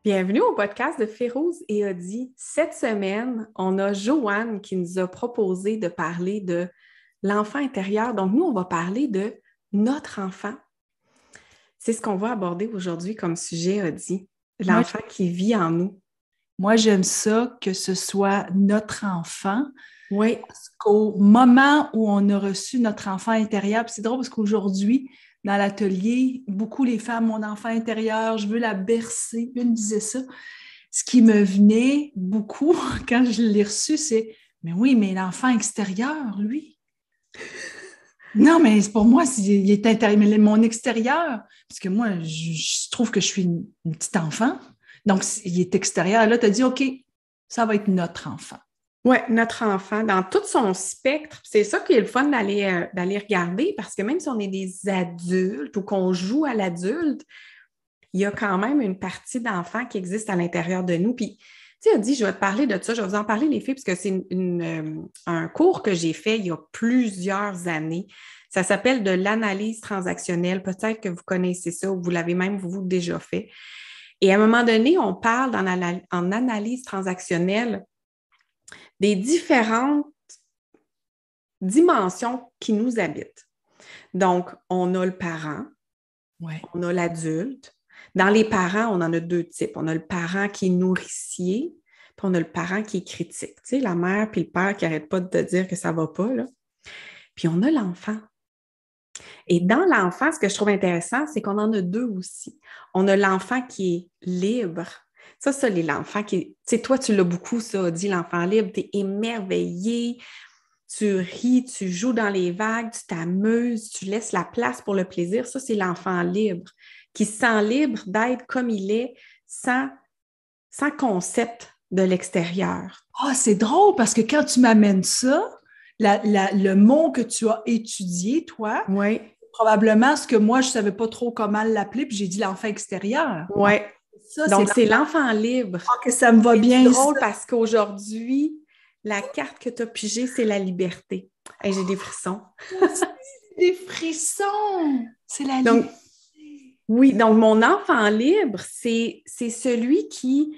Bienvenue au podcast de Férouz et Odi. Cette semaine, on a Joanne qui nous a proposé de parler de l'enfant intérieur. Donc, nous, on va parler de notre enfant. C'est ce qu'on va aborder aujourd'hui comme sujet, Odi. Moi, L'enfant qui vit en nous. moi, j'aime ça que ce soit notre enfant. Oui. Parce qu'au moment où on a reçu notre enfant intérieur, puis c'est drôle parce qu'aujourd'hui, dans l'atelier, beaucoup les femmes, mon enfant intérieur, je veux la bercer. Une disait ça. Ce qui me venait beaucoup quand je l'ai reçu, c'est mais oui, mais l'enfant extérieur, lui. Non, mais pour moi, il est intérieur, mais mon extérieur, parce que moi, je trouve que je suis une petite enfant. Donc, il est extérieur. Là, tu as dit, OK, ça va être notre enfant. Oui, notre enfant, dans tout son spectre. C'est ça qui est le fun d'aller regarder, parce que même si on est des adultes ou qu'on joue à l'adulte, il y a quand même une partie d'enfant qui existe à l'intérieur de nous. Puis, tu sais, dit, je vais te parler de ça, je vais vous en parler, les filles, parce que c'est un cours que j'ai fait il y a plusieurs années. Ça s'appelle de l'analyse transactionnelle. Peut-être que vous connaissez ça ou vous l'avez même, vous, déjà fait. Et à un moment donné, on parle en analyse transactionnelle des différentes dimensions qui nous habitent. Donc, on a le parent, on a l'adulte. Dans les parents, on en a deux types. On a le parent qui est nourricier, puis on a le parent qui est critique. Tu sais, la mère puis le père qui n'arrêtent pas de te dire que ça ne va pas, là. Puis on a l'enfant. Et dans l'enfant, ce que je trouve intéressant, c'est qu'on en a deux aussi. On a l'enfant qui est libre. Ça, l'enfant qui est... Tu sais, toi, tu l'as beaucoup, ça, dit l'enfant libre. Tu es émerveillé, tu ris, tu joues dans les vagues, tu t'amuses, tu laisses la place pour le plaisir. Ça, c'est l'enfant libre, qui se sent libre d'être comme il est, sans concept de l'extérieur. Ah, c'est drôle parce que quand tu m'amènes ça, le mot que tu as étudié, toi, Oui. probablement ce que moi, je ne savais pas trop comment l'appeler, puis j'ai dit l'enfant extérieur. Oui. Ça, Donc, c'est l'enfant libre. Ah, que ça me va bien. C'est drôle parce qu'aujourd'hui, la carte que tu as pigée, c'est la liberté. Hey, j'ai des frissons. Des frissons! C'est la Donc, liberté. oui, donc mon enfant libre, c'est celui qui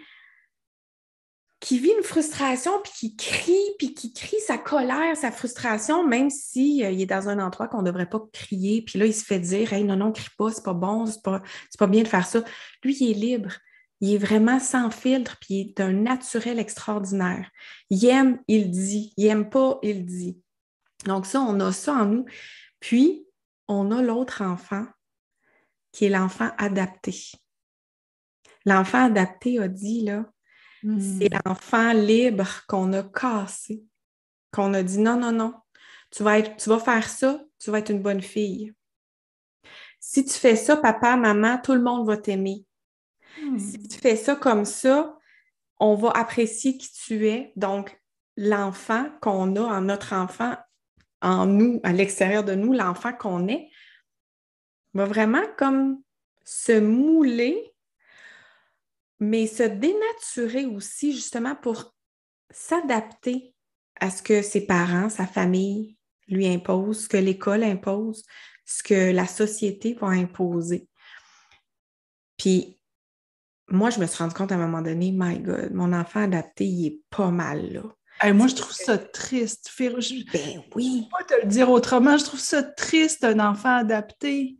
vit une frustration, puis qui crie sa colère, sa frustration, même s'il est dans un endroit qu'on ne devrait pas crier, puis là, il se fait dire « Hey, non, crie pas, c'est pas bon, c'est pas bien de faire ça. » Lui, il est libre. Il est vraiment sans filtre, puis il est un naturel extraordinaire. Il aime, il dit. Il aime pas, il dit. Donc ça, on a ça en nous. Puis, on a l'autre enfant, qui est l'enfant adapté. L'enfant adapté a dit, là, c'est l'enfant libre qu'on a cassé, qu'on a dit non, tu vas faire ça, tu vas être une bonne fille. Si tu fais ça, papa, maman, tout le monde va t'aimer. Si tu fais ça comme ça, on va apprécier qui tu es. Donc, l'enfant qu'on a en notre enfant, en nous, à l'extérieur de nous, l'enfant qu'on est, va vraiment comme se mouler, mais se dénaturer aussi, justement, pour s'adapter à ce que ses parents, sa famille lui imposent, ce que l'école impose, ce que la société va imposer. Puis, moi, je me suis rendu compte à un moment donné, my God, mon enfant adapté, il est pas mal là. Hey, moi, je trouve ça triste. Ben oui. Je ne peux pas te le dire autrement. Je trouve ça triste, un enfant adapté.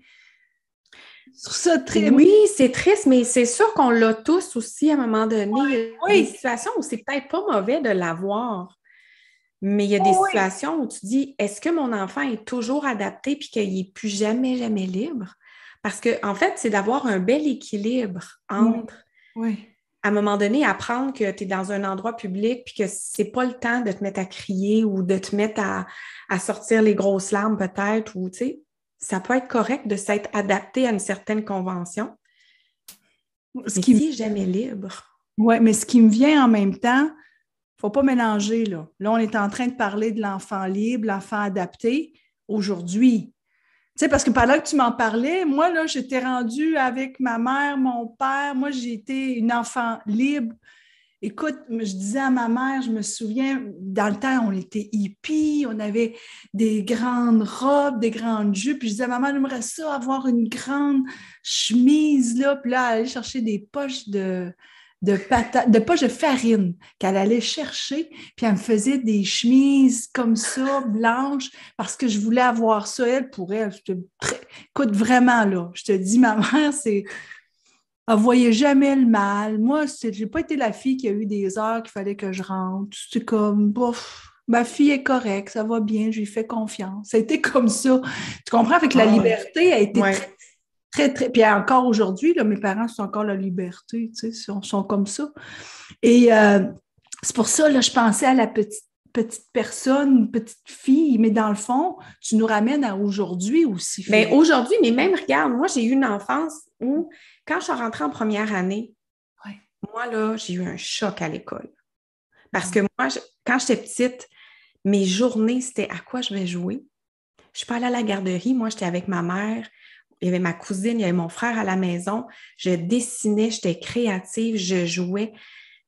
Je trouve ça triste. Oui, c'est triste, mais c'est sûr qu'on l'a tous aussi à un moment donné. Il y a des situations où c'est peut-être pas mauvais de l'avoir, mais il y a des situations où tu dis, est-ce que mon enfant est toujours adapté puis qu'il n'est plus jamais, jamais libre? Parce que, en fait, c'est d'avoir un bel équilibre entre, à un moment donné, apprendre que tu es dans un endroit public puis que c'est pas le temps de te mettre à crier ou de te mettre à sortir les grosses larmes peut-être, ou tu sais, ça peut être correct de s'être adapté à une certaine convention. Mais qui n'est jamais libre. Oui, mais ce qui me vient en même temps, il ne faut pas mélanger, là. Là, on est en train de parler de l'enfant libre, l'enfant adapté, aujourd'hui. Tu sais, parce que pendant que tu m'en parlais, moi, là, j'étais rendue avec ma mère, mon père. Moi, j'ai été une enfant libre. Écoute, je disais à ma mère, je me souviens, dans le temps, on était hippies, on avait des grandes robes, des grandes jupes. Puis je disais à ma mère, j'aimerais ça, avoir une grande chemise, là. Puis là, aller chercher des poches de de patates, de poches de farine qu'elle allait chercher, puis elle me faisait des chemises comme ça, blanches, parce que je voulais avoir ça, elle, pour elle. Écoute, vraiment, là, je te dis, ma mère, elle voyait jamais le mal. Moi, j'ai pas été la fille qui a eu des heures qu'il fallait que je rentre. C'est comme, bof, ma fille est correcte, ça va bien, je lui fais confiance. Ça a été comme ça. Tu comprends? Fait que la liberté a été très, très, très... Puis encore aujourd'hui, là, mes parents sont encore la liberté, tu sais, sont comme ça. Et c'est pour ça, là, je pensais à la petite personne, petite fille, mais dans le fond, tu nous ramènes à aujourd'hui aussi. Mais aujourd'hui, mais même, regarde, moi, j'ai eu une enfance où, quand je suis rentrée en première année, moi, là, j'ai eu un choc à l'école. Parce que moi, quand j'étais petite, mes journées, c'était à quoi je vais jouer. Je suis pas allée à la garderie. Moi, j'étais avec ma mère. Il y avait ma cousine, il y avait mon frère à la maison. Je dessinais, j'étais créative, je jouais.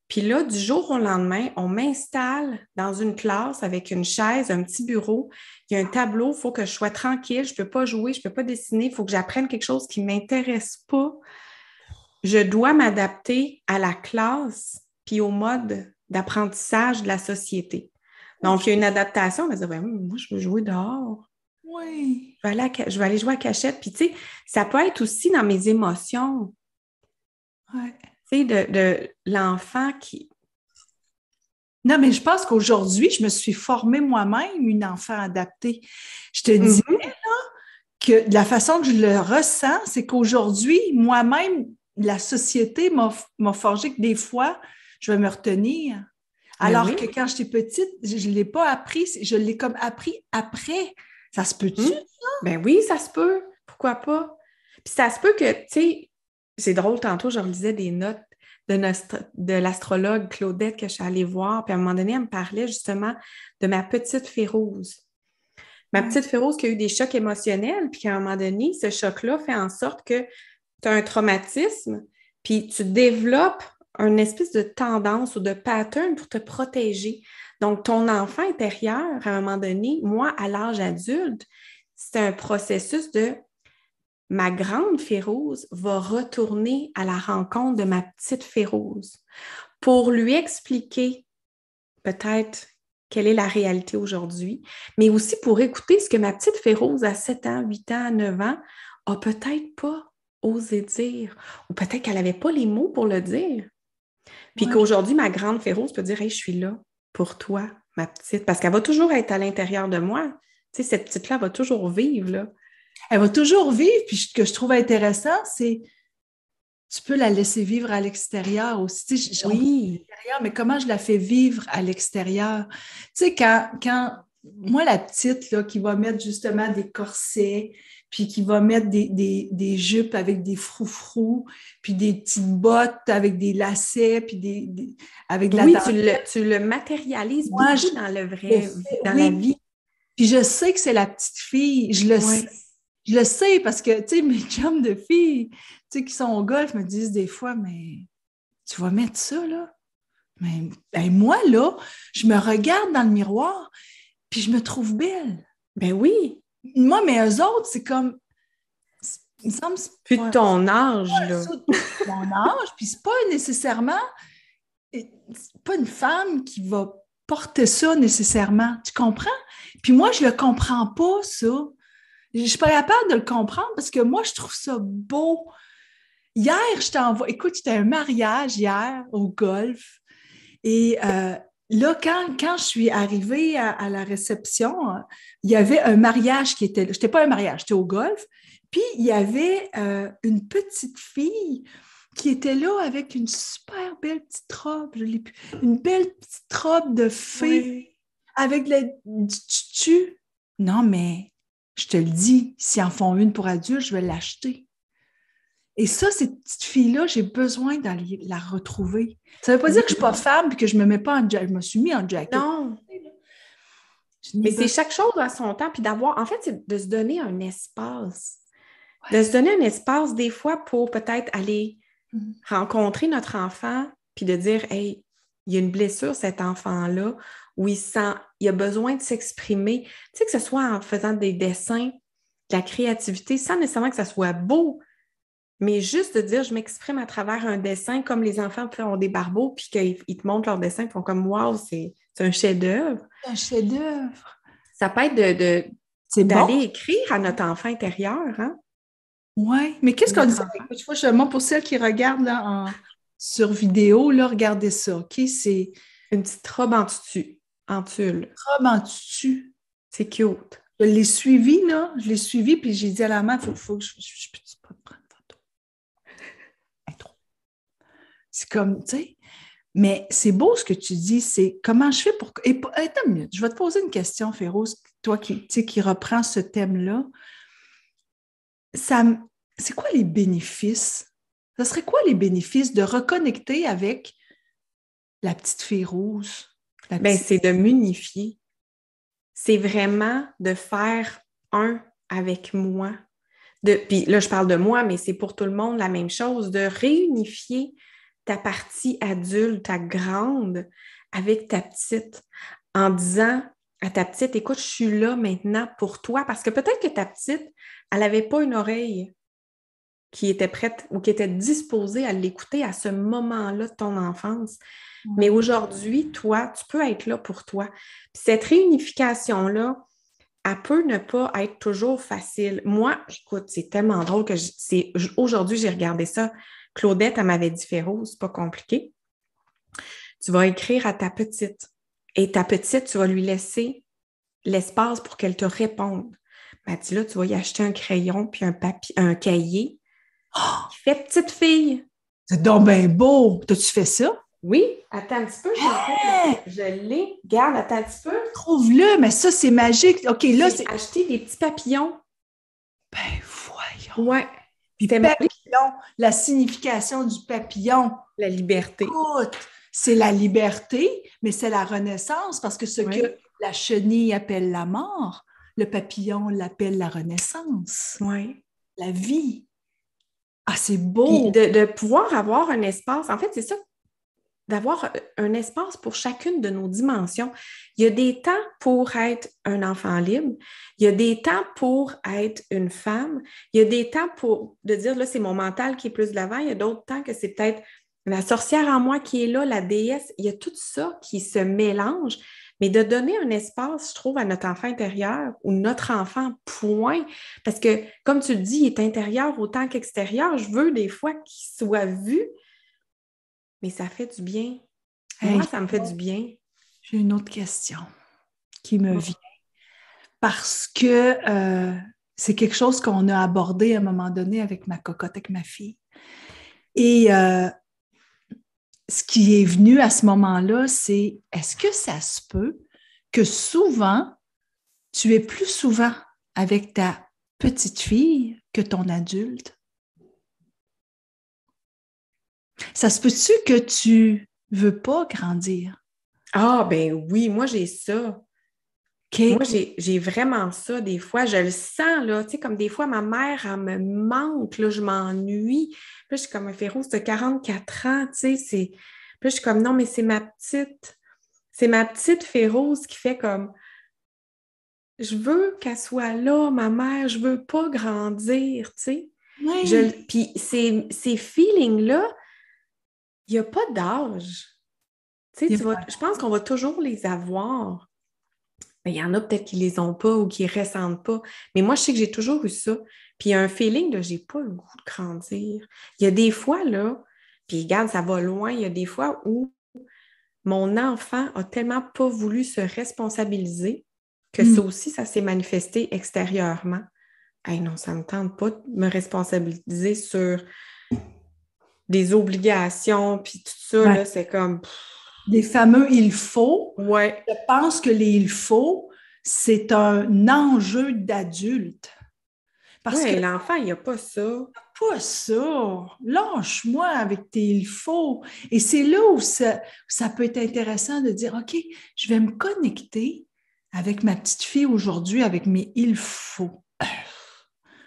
Puis là, du jour au lendemain, on m'installe dans une classe avec une chaise, un petit bureau. Il y a un tableau, il faut que je sois tranquille. Je ne peux pas jouer, je ne peux pas dessiner. Il faut que j'apprenne quelque chose qui ne m'intéresse pas. Je dois m'adapter à la classe puis au mode d'apprentissage de la société. Donc, il y a une adaptation. On va dire, moi, je veux jouer dehors. Oui. Je vais aller jouer à cachette. Puis, tu sais, ça peut être aussi dans mes émotions. Ouais. Tu sais, de l'enfant qui... Non, mais je pense qu'aujourd'hui, je me suis formée moi-même une enfant adaptée. Je te dis là, que la façon que je le ressens, c'est qu'aujourd'hui, moi-même, la société m'a forgé que des fois, je vais me retenir. Alors que quand j'étais petite, je ne l'ai pas appris, je l'ai comme appris après. Ça se peut-tu, ça? Ben oui, ça se peut. Pourquoi pas? Puis ça se peut que, tu sais, c'est drôle, tantôt, je relisais des notes de l'astrologue Claudette que je suis allée voir, puis à un moment donné, elle me parlait justement de ma petite Férouse. Ma petite Férouse qui a eu des chocs émotionnels, puis qu'à un moment donné, ce choc-là fait en sorte que tu as un traumatisme, puis tu développes une espèce de tendance ou de pattern pour te protéger. Donc, ton enfant intérieur, à un moment donné, moi, à l'âge adulte, c'est un processus de ma grande Férouse va retourner à la rencontre de ma petite Férouse pour lui expliquer peut-être quelle est la réalité aujourd'hui, mais aussi pour écouter ce que ma petite Férouse à 7 ans, 8 ans, 9 ans a peut-être pas osé dire, ou peut-être qu'elle n'avait pas les mots pour le dire. Puis qu'aujourd'hui, ma grande Féroce peut dire, hey, je suis là pour toi, ma petite, parce qu'elle va toujours être à l'intérieur de moi. Tu sais, cette petite-là va toujours vivre, là. Elle va toujours vivre, puis ce que je trouve intéressant, c'est tu peux la laisser vivre à l'extérieur aussi. Tu sais, oui. Mais comment je la fais vivre à l'extérieur? Tu sais, quand moi, la petite là, qui va mettre justement des corsets, puis qui va mettre des jupes avec des froufrous, puis des petites bottes avec des lacets, puis avec de la dentelle. Tu le matérialises beaucoup dans le vrai, dans la vie. Puis je sais que c'est la petite fille, je le sais. Je le sais parce que, tu sais, mes chums de filles, tu sais, qui sont au golf me disent des fois, mais tu vas mettre ça, là? Mais ben, moi, là, je me regarde dans le miroir, puis je me trouve belle. Ben oui. Moi, mais eux autres, c'est comme... Il me semble... Plus de ton âge, là. Mon âge, puis c'est pas nécessairement... C'est pas une femme qui va porter ça nécessairement. Tu comprends? Puis moi, je le comprends pas, ça. Je suis pas capable de le comprendre parce que moi, je trouve ça beau. Hier, écoute, j'étais à un mariage hier au golf. Et là, quand je suis arrivée à la réception, il y avait un mariage qui était là. J'étais pas à un mariage, j'étais au golf. Puis, il y avait une petite fille qui était là avec une super belle petite robe. Une belle petite robe de fée avec du tutu. Non, mais je te le dis, s'ils en font une pour adultes, je vais l'acheter. Et ça, cette petite fille-là, j'ai besoin d'aller la retrouver. Ça ne veut pas dire que je ne suis pas femme et que je ne me mets pas en jacket. Je me suis mis en jacket. Non. Mais c'est chaque chose à son temps. Puis d'avoir, en fait, c'est de se donner un espace. Ouais. De se donner un espace, des fois, pour peut-être aller rencontrer notre enfant, puis de dire, hey, il y a une blessure, cet enfant-là, où il a besoin de s'exprimer. Tu sais, que ce soit en faisant des dessins, de la créativité, sans nécessairement que ça soit beau, Mais juste de dire, je m'exprime à travers un dessin, comme les enfants ont des barbeaux, puis qu'ils te montrent leur dessin, ils font comme, wow, c'est un chef-d'œuvre. Un chef-d'œuvre. Ça peut être C'est bon. d'aller écrire à notre enfant intérieur, hein? Oui. Mais qu'est-ce qu'on dit? Notre enfant. Moi, pour celles qui regardent là, sur vidéo, là, regardez ça. OK? C'est Une petite robe en tutu, en tulle. robe en tutu. C'est cute. Je l'ai suivi, là. Je l'ai suivi, puis j'ai dit à la main, faut que je peux pas prendre une photo. Trop. C'est comme, tu sais, mais c'est beau ce que tu dis, c'est comment je fais pour... Attends une minute, je vais te poser une question, Féroce, toi qui reprends ce thème-là. C'est quoi les bénéfices? Ça serait quoi les bénéfices de reconnecter avec la petite fille rose? C'est de m'unifier. C'est vraiment de faire un avec moi. Puis là, je parle de moi, mais c'est pour tout le monde la même chose, de réunifier ta partie adulte, ta grande, avec ta petite, en disant à ta petite, écoute, je suis là maintenant pour toi, parce que peut-être que ta petite, elle n'avait pas une oreille qui était prête ou qui était disposée à l'écouter à ce moment-là de ton enfance. Mais aujourd'hui, toi, tu peux être là pour toi. Puis cette réunification-là, elle peut ne pas être toujours facile. Moi, écoute, c'est tellement drôle que aujourd'hui, j'ai regardé ça. Claudette, elle m'avait dit, Féro, c'est pas compliqué. Tu vas écrire à ta petite. Et ta petite, tu vas lui laisser l'espace pour qu'elle te réponde. Elle dit là, tu vas y acheter un crayon puis un cahier qui fait petite fille. C'est donc bien beau. T'as-tu fait ça? Oui, attends un petit peu, je l'ai. Regarde, attends un petit peu. Trouve-le, mais ça, c'est magique. OK, là, J'ai acheté des petits papillons. Ben, voyons. Ouais. Puis papillon, la signification du papillon. La liberté. Écoute, c'est la liberté, mais c'est la renaissance parce que ce que la chenille appelle la mort, le papillon l'appelle la renaissance. Oui. La vie. Ah, c'est beau! Puis de pouvoir avoir un espace, en fait, c'est ça, d'avoir un espace pour chacune de nos dimensions. Il y a des temps pour être un enfant libre, il y a des temps pour être une femme, il y a des temps pour de dire, là, c'est mon mental qui est plus de l'avant, il y a d'autres temps que c'est peut-être la sorcière en moi qui est là, la déesse, il y a tout ça qui se mélange, mais de donner un espace, je trouve, à notre enfant intérieur ou notre enfant, point. Parce que, comme tu le dis, il est intérieur autant qu'extérieur. Je veux des fois qu'il soit vu, mais ça fait du bien. Moi, ça me fait du bien. J'ai une autre question qui me vient. Parce que c'est quelque chose qu'on a abordé à un moment donné avec ma cocotte, avec ma fille. Et ce qui est venu à ce moment-là, c'est est-ce que ça se peut que souvent, tu es plus souvent avec ta petite fille que ton adulte? Ça se peut-tu que tu veux pas grandir? Ah, ben oui, moi, j'ai ça. Okay. Moi, j'ai vraiment ça des fois. Je le sens, là. Tu sais, comme des fois, ma mère, elle me manque, là, je m'ennuie. Puis là, je suis comme un Féroce de 44 ans, tu sais. Puis là, je suis comme, non, mais c'est ma petite. C'est ma petite Féroce qui fait comme, je veux qu'elle soit là, ma mère, je veux pas grandir, tu sais. Oui. Puis ces feelings-là, il n'y a pas d'âge. Tu sais, je pense qu'on va toujours les avoir. Mais il y en a peut-être qui les ont pas ou qui ne ressentent pas. Mais moi, je sais que j'ai toujours eu ça. Puis il y a un feeling de j'ai pas le goût de grandir. Il y a des fois, là, puis regarde, ça va loin, il y a des fois où mon enfant a tellement pas voulu se responsabiliser que ça aussi, ça s'est manifesté extérieurement. Hey, non, ça ne me tente pas de me responsabiliser sur des obligations, puis tout ça, là, c'est comme... Les fameux « il faut ». Ouais. Je pense que les « il faut », c'est un enjeu d'adulte. Parce que l'enfant, il n'y a pas ça. Pas ça. Lâche-moi avec tes « il faut ». Et c'est là où ça peut être intéressant de dire « OK, je vais me connecter avec ma petite fille aujourd'hui avec mes « il faut ».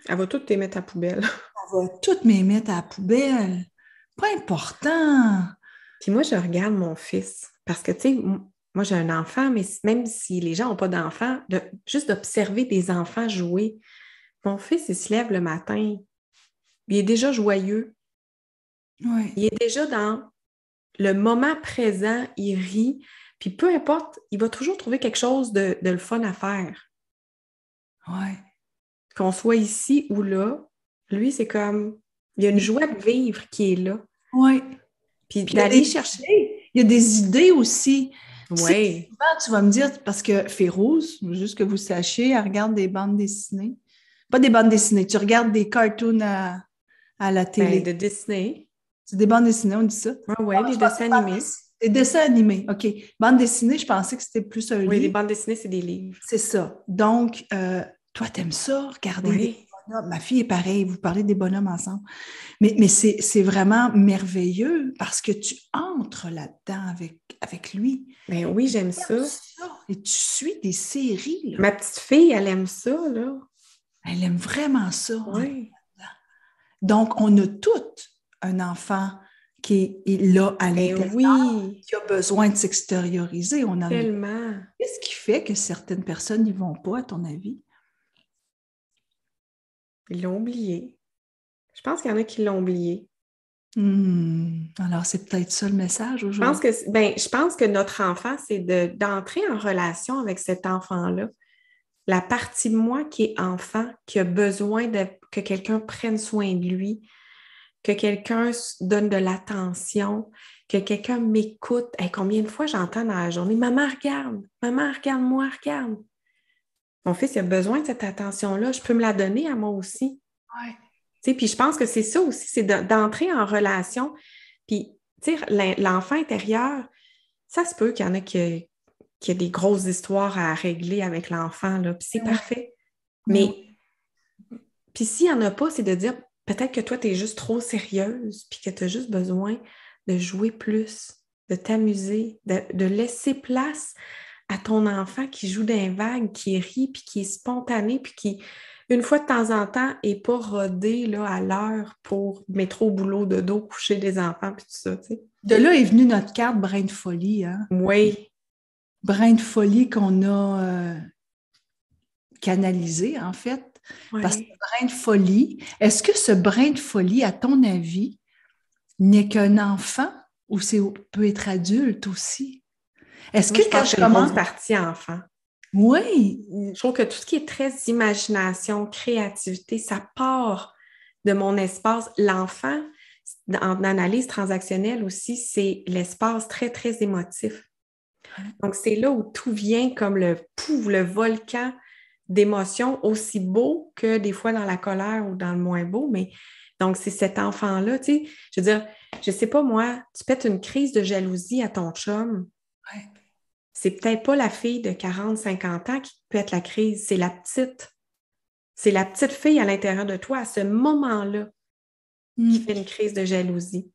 Elle va toutes les mettre à la poubelle. Elle va toutes les mettre à la poubelle. Pas important. Puis moi, je regarde mon fils parce que, tu sais, moi, j'ai un enfant, mais même si les gens n'ont pas d'enfants, juste d'observer des enfants jouer. Mon fils, il se lève le matin. il est déjà joyeux. Oui. Il est déjà dans le moment présent, il rit, puis peu importe, il va toujours trouver quelque chose de le fun à faire. Oui. Qu'on soit ici ou là, lui, c'est comme, il y a une joie de vivre qui est là. Oui. Puis Puis il y a d'aller chercher. il y a des idées aussi. Tu sais, Oui. souvent, tu vas me dire, parce que Férouz, juste que vous sachiez, elle regarde des bandes dessinées. Pas des bandes dessinées, tu regardes des cartoons à la Ben, télé. de Disney. C'est des bandes dessinées, on dit ça? Ah ouais, les Je pensais dessins animés. des dessins animés, OK. Bande dessinée, je pensais que c'était plus un Oui, les livre. bandes dessinées, c'est des livres. C'est ça. Donc, toi, t'aimes ça, regarder des Oui. bonhommes. Ma fille est pareille, vous parlez des bonhommes ensemble. Mais c'est vraiment merveilleux parce que tu entres là-dedans avec lui. Ben oui, j'aime Tu aimes ça. ça. Et tu suis des séries, là. Ma petite fille, elle aime ça, là. Elle aime vraiment ça. Hein. Oui. Donc, on a toutes un enfant qui est là à Ben l'intérieur, oui, qui a besoin de s'extérioriser. On en a. tellement. Qu'est-ce qui fait que certaines personnes n'y vont pas, à ton avis? Ils l'ont oublié. Je pense qu'il y en a qui l'ont oublié. Alors, c'est peut-être ça le message Je pense aujourd'hui. que, ben, je pense que notre enfant, c'est d'entrer en relation avec cet enfant-là. La partie de moi qui est enfant, qui a besoin que quelqu'un prenne soin de lui, que quelqu'un donne de l'attention, que quelqu'un m'écoute. Hey, combien de fois j'entends dans la journée, maman, regarde-moi, regarde. Mon fils il a besoin de cette attention-là. Je peux me la donner à moi aussi. Ouais. Tu sais, puis je pense que c'est ça aussi, c'est d'entrer en relation. Puis, tu sais, l'enfant intérieur, ça se peut qu'il y en a qui a des grosses histoires à régler avec l'enfant, là, puis c'est Mais oui, parfait. mais oui. Mais, puis s'il n'y en a pas, c'est de dire peut-être que toi, tu es juste trop sérieuse, puis que tu as juste besoin de jouer plus, de t'amuser, de laisser place à ton enfant qui joue d'un vague, qui rit, puis qui est spontané, puis qui, une fois de temps en temps, n'est pas rodé là, à l'heure pour mettre au boulot de dos, coucher des enfants, puis tout ça, tu sais. De là est venue notre carte Brin de folie. Hein? Oui, Brin de folie qu'on a canalisé, en fait. Parce que oui. brin de folie, est-ce que ce brin de folie, à ton avis, n'est qu'un enfant ou peut être adulte aussi? Est-ce Moi, que je quand pense que je c'est une grosse commence... partie enfant. Oui, Je trouve que tout ce qui est très imagination, créativité, ça part de mon espace. L'enfant, en analyse transactionnelle aussi, c'est l'espace très, très émotif. Donc, c'est là où tout vient comme le volcan d'émotions, aussi beau que des fois dans la colère ou dans le moins beau. Mais donc, c'est cet enfant-là, tu sais, je veux dire, je sais pas moi, tu pètes une crise de jalousie à ton chum, ouais. c'est peut-être pas la fille de 40, 50 ans qui pète la crise, c'est la petite. C'est la petite fille à l'intérieur de toi à ce moment-là qui Mm. fait une crise de jalousie.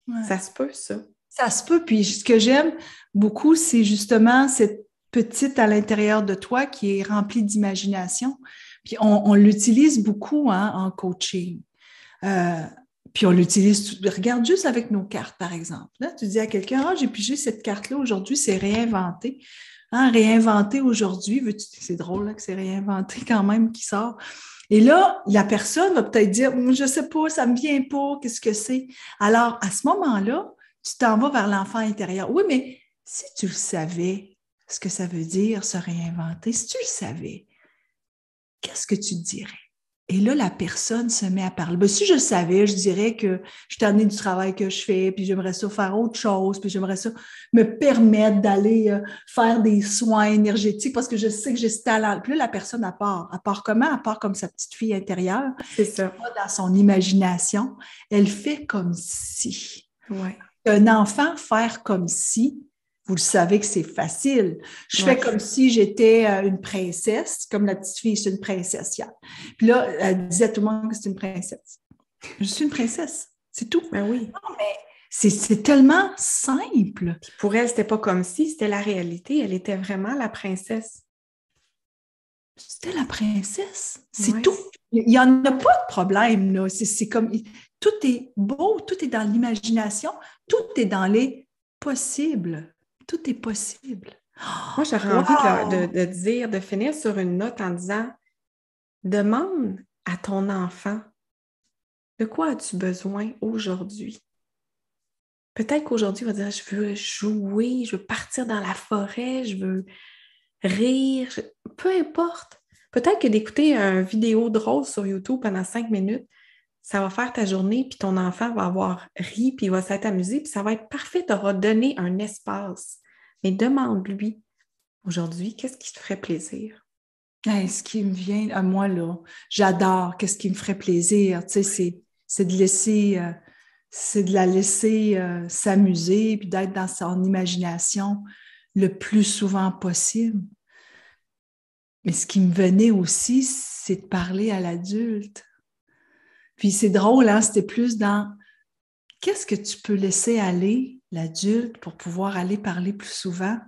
Ouais. Ça se peut, ça. Ça se peut. Puis ce que j'aime beaucoup, c'est justement cette petite à l'intérieur de toi qui est remplie d'imagination. Puis on l'utilise beaucoup hein, en coaching. Euh, puis on l'utilise, regarde juste avec nos cartes, par exemple. Là, tu dis à quelqu'un, ah, j'ai pigé cette carte-là aujourd'hui, c'est réinventé. Hein, réinventé aujourd'hui, c'est drôle là, que c'est réinventé quand même qui sort. Et là, la personne va peut-être dire, je sais pas, ça me vient pas, qu'est-ce que c'est? Alors, à ce moment-là, tu t'en vas vers l'enfant intérieur. Oui, mais si tu le savais, ce que ça veut dire, se réinventer, si tu le savais, qu'est-ce que tu dirais? Et là, la personne se met à parler. Ben, si je le savais, je dirais que je suis tannée du travail que je fais, puis j'aimerais ça faire autre chose, puis j'aimerais ça me permettre d'aller faire des soins énergétiques parce que je sais que j'ai ce talent. Puis là, la personne, à part comment? À part comme sa petite fille intérieure, C'est ça. dans son imagination, elle fait comme si. Ouais. Un enfant, faire comme si, vous le savez que c'est facile. Je fais Ouais. comme si j'étais une princesse, comme la petite fille, c'est une princesse hier. Puis là, elle disait à tout le monde que c'est une princesse. Je suis une princesse, c'est tout. Ben oui. Non, mais c'est tellement simple. Puis pour elle, c'était pas comme si, c'était la réalité. Elle était vraiment la princesse. C'était la princesse, c'est Ouais. tout. Il n'y en a pas de problème, là. C'est comme, tout est beau, tout est dans l'imagination, tout est dans les possibles. Tout est possible. Moi, j'aurais Wow! envie de dire, de finir sur une note en disant demande à ton enfant De quoi as-tu besoin aujourd'hui? Peut-être qu'aujourd'hui, il va dire, je veux jouer, je veux partir dans la forêt, je veux rire, peu importe. Peut-être que d'écouter une vidéo drôle sur YouTube pendant 5 minutes, ça va faire ta journée, puis ton enfant va avoir ri, puis il va s'être amusé, puis ça va être parfait, tu auras donné un espace. Mais demande-lui, aujourd'hui, qu'est-ce qui te ferait plaisir? Hey, ce qui me vient à moi, là, j'adore, qu'est-ce qui me ferait plaisir, tu sais, c'est de laisser, c'est de la laisser s'amuser, puis d'être dans son imagination le plus souvent possible. Mais ce qui me venait aussi, c'est de parler à l'adulte. Puis c'est drôle, hein, c'était plus dans qu'est-ce que tu peux laisser aller, l'adulte, pour pouvoir aller parler plus souvent?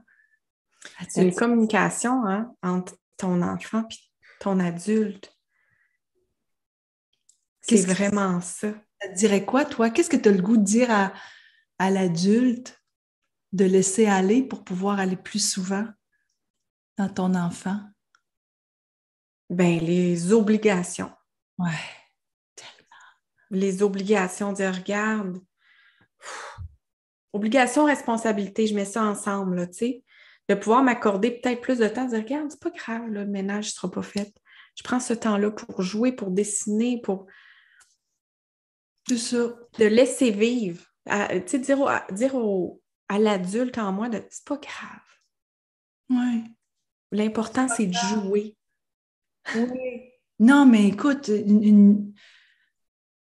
C'est une communication, hein, entre ton enfant et ton adulte. C'est vraiment ça. Ça te dirait quoi, toi? Qu'est-ce que tu as le goût de dire à l'adulte de laisser aller pour pouvoir aller plus souvent dans ton enfant? Ben, les obligations. Ouais. Les obligations, dire, regarde, obligation, responsabilité, je mets ça ensemble, là, tu sais. De pouvoir m'accorder peut-être plus de temps, dire, regarde, c'est pas grave, là, le ménage ne sera pas fait. Je prends ce temps-là pour jouer, pour dessiner, pour... C'est ça. De laisser vivre. Tu sais, dire à l'adulte en moi, c'est pas grave. Ouais. L'important, c'est de jouer. Oui. Non, mais écoute,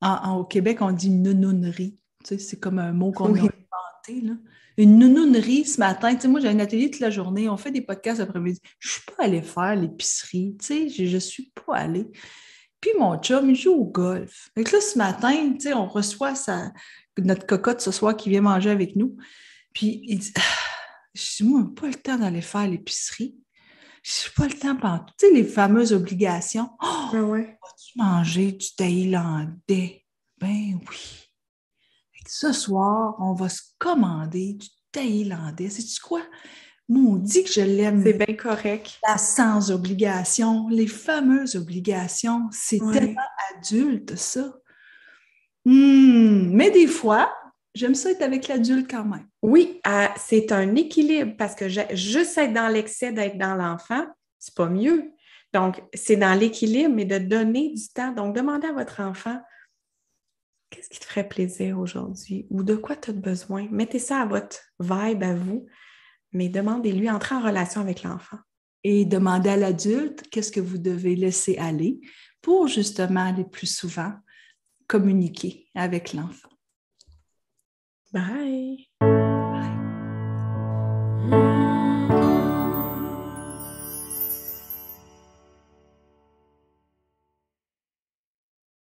au Québec, on dit nounounerie. Tu sais, c'est comme un mot qu'on a inventé, là. Une nounounerie ce matin. Tu sais, moi, j'ai un atelier toute la journée. On fait des podcasts après-midi. Je ne suis pas allée faire l'épicerie. Tu sais, je ne suis pas allée. Puis mon chum, il joue au golf. Donc là, ce matin, tu sais, on reçoit notre cocotte ce soir qui vient manger avec nous. Puis il dit, je dis, moi, je n'ai pas le temps d'aller faire l'épicerie. Je n'ai pas le temps pendant. Tu sais, les fameuses obligations. Oh, Ouais. vas-tu manger du thaïlandais? Ben oui. Ce soir, on va se commander du thaïlandais. Sais-tu quoi? Maudit que je l'aime. C'est bien correct. La sans obligation, les fameuses obligations, c'est tellement adulte, ça. Mais des fois, j'aime ça être avec l'adulte quand même. Oui, c'est un équilibre parce que juste être dans l'excès d'être dans l'enfant, c'est pas mieux. Donc, c'est dans l'équilibre, mais de donner du temps. Donc, demandez à votre enfant, qu'est-ce qui te ferait plaisir aujourd'hui ou de quoi tu as besoin? Mettez ça à votre vibe, à vous, mais demandez-lui, entrez en relation avec l'enfant. Et demandez à l'adulte qu'est-ce que vous devez laisser aller pour justement aller plus souvent communiquer avec l'enfant. Bye!